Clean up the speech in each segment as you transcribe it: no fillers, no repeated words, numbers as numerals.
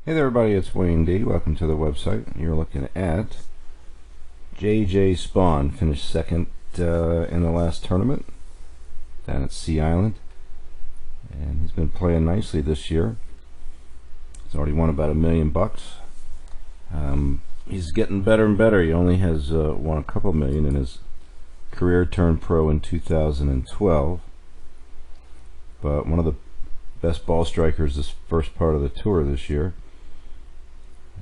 Hey there everybody, it's Wayne D. Welcome to the website. You're looking at JJ Spaun, finished second in the last tournament down at Sea Island, and he's been playing nicely this year. He's already won about $1 million. He's getting better and better. He only has won a couple million in his career, turned pro in 2012, but one of the best ball strikers this first part of the tour this year.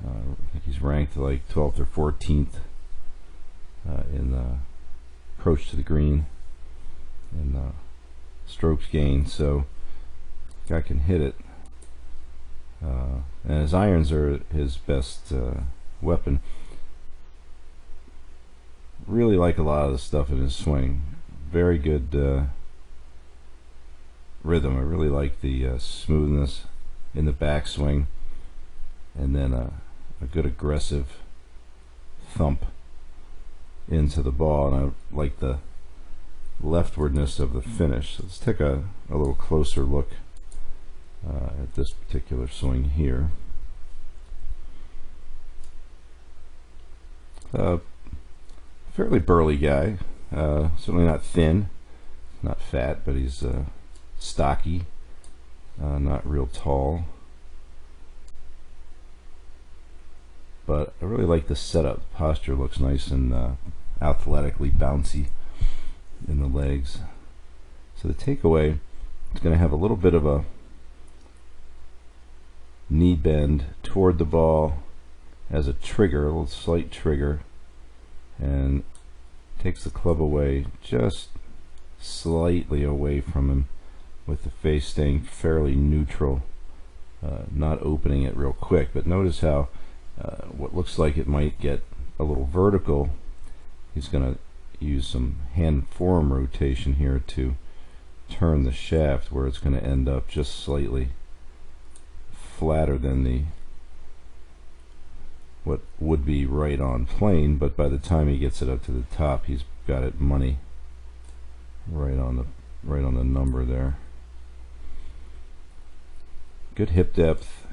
I think he's ranked like 12th or 14th in the approach to the green and strokes gained, so guy can hit it, and his irons are his best weapon. Really like a lot of the stuff in his swing. Very good rhythm. I really like the smoothness in the backswing, and then a good aggressive thump into the ball, and I like the leftwardness of the finish. So let's take a little closer look at this particular swing here. Fairly burly guy, certainly not thin, not fat, but he's stocky, not real tall. But I really like the setup. The posture looks nice and athletically bouncy in the legs. So the takeaway, it's going to have a little bit of a knee bend toward the ball as a trigger, a little slight trigger, and takes the club away just slightly away from him, with the face staying fairly neutral, not opening it real quick. But notice how what looks like it might get a little vertical, he's going to use some hand forearm rotation here to turn the shaft, where it's going to end up just slightly flatter than the what would be right on plane, but by the time he gets it up to the top, he's got it money right on the number there. Good hip depth.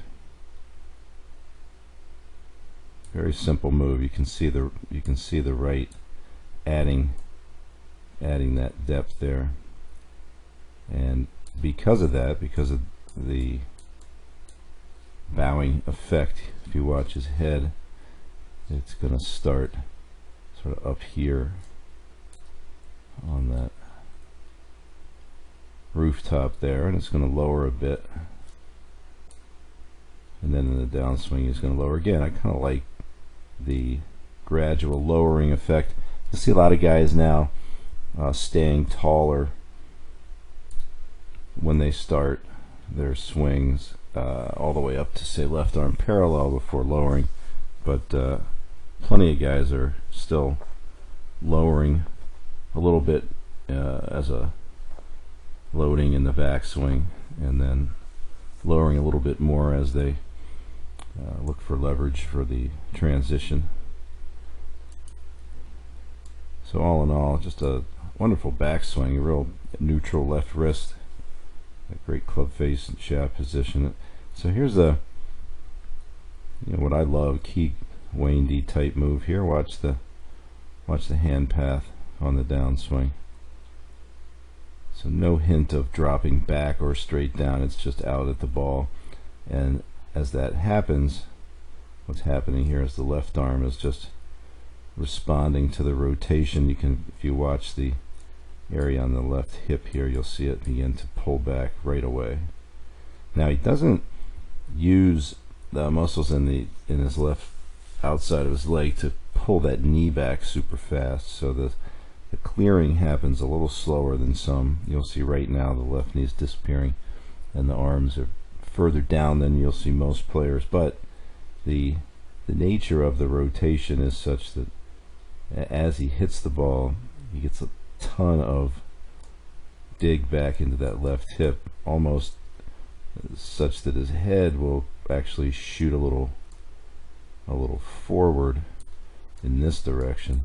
Very simple move. You can see the right adding that depth there, and because of that, because of the bowing effect, if you watch his head, it's going to start sort of up here on that rooftop there, and it's going to lower a bit, and then in the downswing he's going to lower again. I kind of like the gradual lowering effect. You see a lot of guys now staying taller when they start their swings, all the way up to say left arm parallel before lowering, but plenty of guys are still lowering a little bit as a loading in the backswing, and then lowering a little bit more as they look for leverage for the transition. So all in all, just a wonderful backswing, a real neutral left wrist, a great club face and shaft position. So here's a, what I love, key Wayne D type move here. Watch the hand path on the downswing. So no hint of dropping back or straight down, it's just out at the ball. And as that happens, what's happening here is the left arm is just responding to the rotation. You can, if you watch the area on the left hip here, you'll see it begin to pull back right away. Now he doesn't use the muscles in his left outside of his leg to pull that knee back super fast, so the clearing happens a little slower than some. You'll see right now the left knee is disappearing and the arms are further down than you'll see most players, but the nature of the rotation is such that as he hits the ball, he gets a ton of dig back into that left hip, almost such that his head will actually shoot a little forward in this direction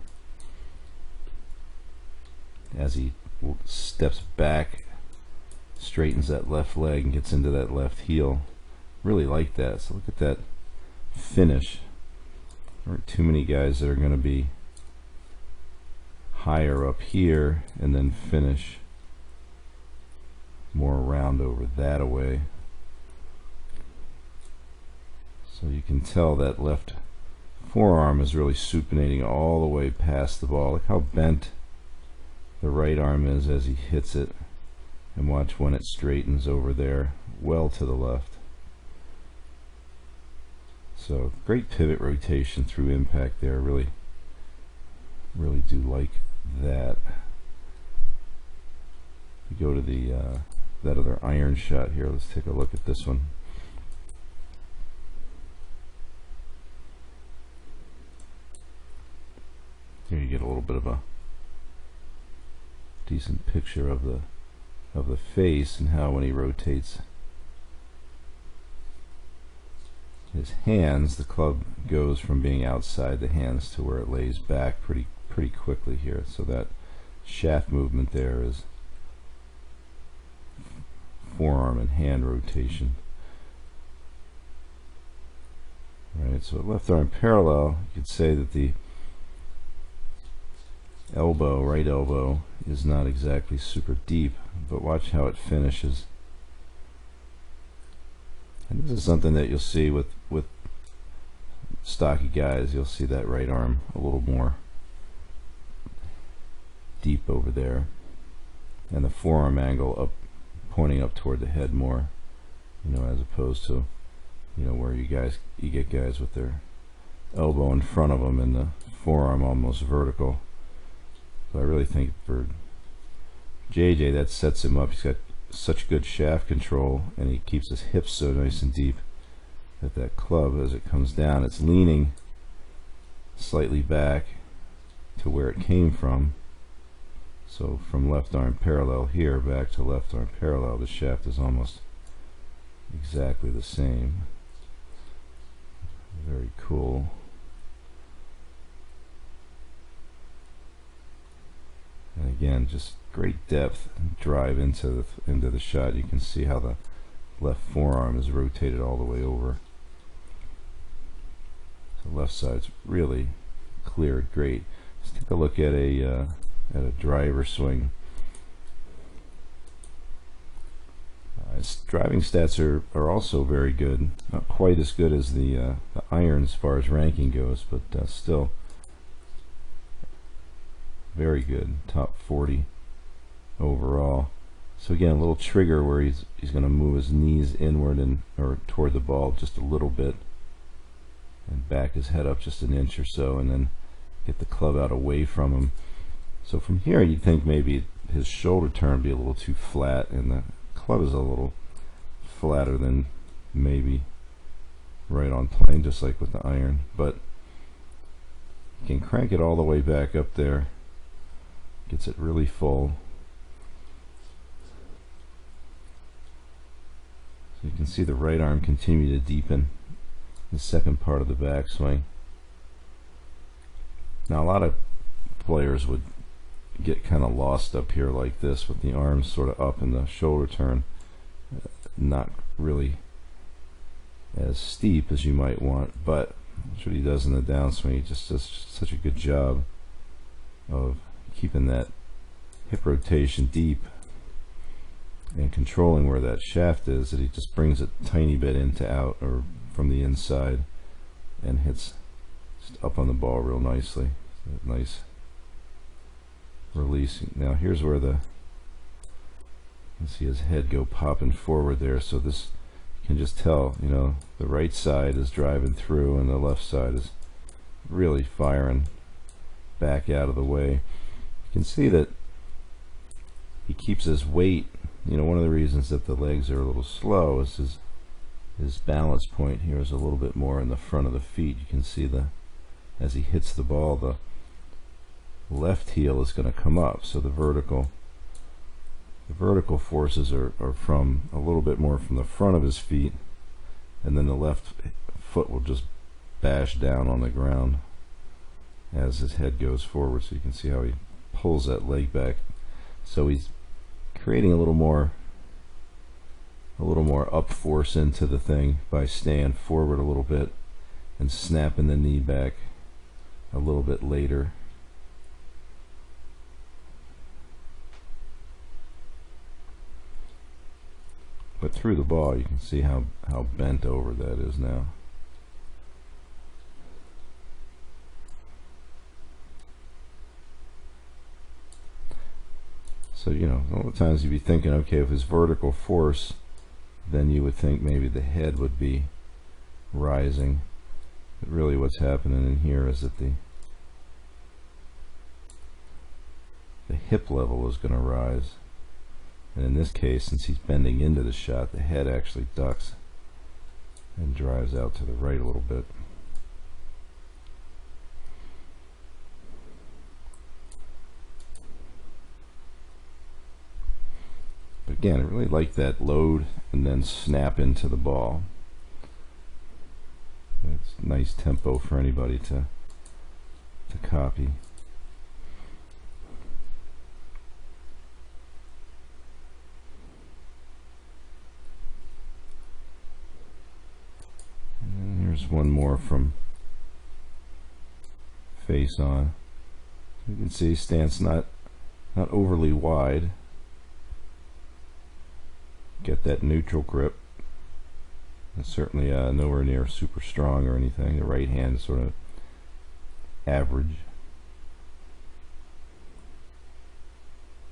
as he steps back, straightens that left leg and gets into that left heel. really like that. So look at that finish. There aren't too many guys that are going to be higher up here and then finish more round over that away. So you can tell that left forearm is really supinating all the way past the ball. Look how bent the right arm is as he hits it, and watch when it straightens over there well to the left. So great pivot rotation through impact there. Really do like that. We go to the that other iron shot here. Let's take a look at this one. Here you get a little bit of a decent picture of the face and how when he rotates his hands, the club goes from being outside the hands to where it lays back pretty quickly here. So that shaft movement there is forearm and hand rotation. Right, so at left arm parallel, you could say that the elbow, right elbow, is not exactly super deep, but watch how it finishes. And this is something that you'll see with stocky guys. You'll see that right arm a little more deep over there, and the forearm angle up, pointing up toward the head more, you know, as opposed to, you know, where you get guys with their elbow in front of them and the forearm almost vertical. So I really think for JJ that sets him up. He's got such good shaft control, and he keeps his hips so nice and deep that that club, as it comes down, it's leaning slightly back to where it came from. So from left arm parallel here back to left arm parallel, the shaft is almost exactly the same. Very cool. And again, just great depth and drive into the shot. You can see how the left forearm is rotated all the way over. The left side's really cleared great. Let's take a look at a driver swing. His driving stats are also very good. Not quite as good as the iron as far as ranking goes, but still very good. Top 40 overall. So again, a little trigger where he's going to move his knees inward and or toward the ball just a little bit, and back his head up just an inch or so, and then get the club out away from him. So from here you'd think maybe his shoulder turn would be a little too flat, and the club is a little flatter than maybe right on plane, just like with the iron, but you can crank it all the way back up there, gets it really full. So you can see the right arm continue to deepen the second part of the backswing. Now a lot of players would get kind of lost up here like this with the arms sort of up and the shoulder turn not really as steep as you might want, but that's what he does in the downswing. He just does such a good job of keeping that hip rotation deep and controlling where that shaft is, that he just brings it a tiny bit into out or from the inside and hits just up on the ball real nicely. Nice releasing. Now here's where you can see his head go popping forward there. So this, you can just tell, you know, the right side is driving through and the left side is really firing back out of the way. You can see that he keeps his weight. You know, one of the reasons that the legs are a little slow is his balance point here is a little bit more in the front of the feet. You can see as he hits the ball, the left heel is going to come up, so the vertical forces are from a little bit more from the front of his feet, and then the left foot will just bash down on the ground as his head goes forward. So you can see how he pulls that leg back. So he's creating a little more a little more up force into the thing by staying forward a little bit and snapping the knee back a little bit later. But through the ball you can see how bent over that is now. So, you know, a lot of times you'd be thinking, okay, if it's vertical force, then you would think maybe the head would be rising. But really what's happening in here is that the hip level is going to rise. And in this case, since he's bending into the shot, the head actually ducks and drives out to the right a little bit. But again, I really like that load and then snap into the ball. It's nice tempo for anybody to copy. And here's one more from face on. You can see stance not overly wide. Get that neutral grip. It's certainly nowhere near super strong or anything. The right hand is sort of average.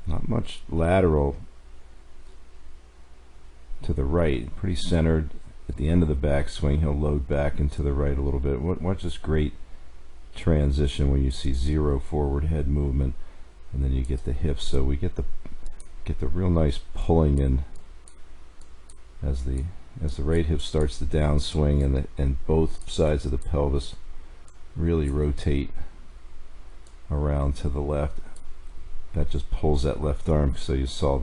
Not much lateral to the right. Pretty centered. At the end of the backswing, he'll load back into the right a little bit. Watch this great transition where you see zero forward head movement, and then you get the hips. So we get the real nice pulling in as the right hip starts to downswing, and both sides of the pelvis really rotate around to the left. That just pulls that left arm, so you saw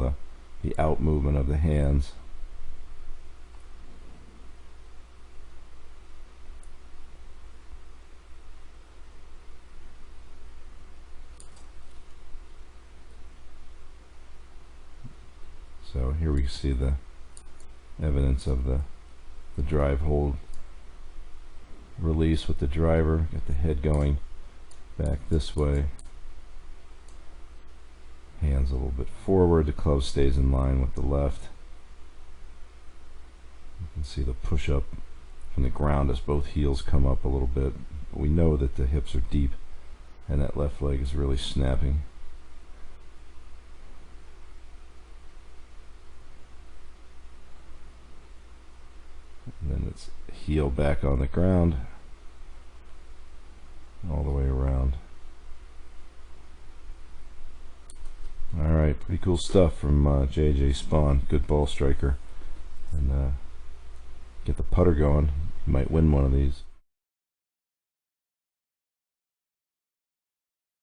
the out movement of the hands. So here we see the evidence of the drive hold release with the driver. Get the head going back this way, hands a little bit forward, the club stays in line with the left. You can see the push up from the ground as both heels come up a little bit. But we know that the hips are deep and that left leg is really snapping. And then it's heel back on the ground all the way around. Alright, pretty cool stuff from JJ Spaun. Good ball striker. And get the putter going. You might win one of these.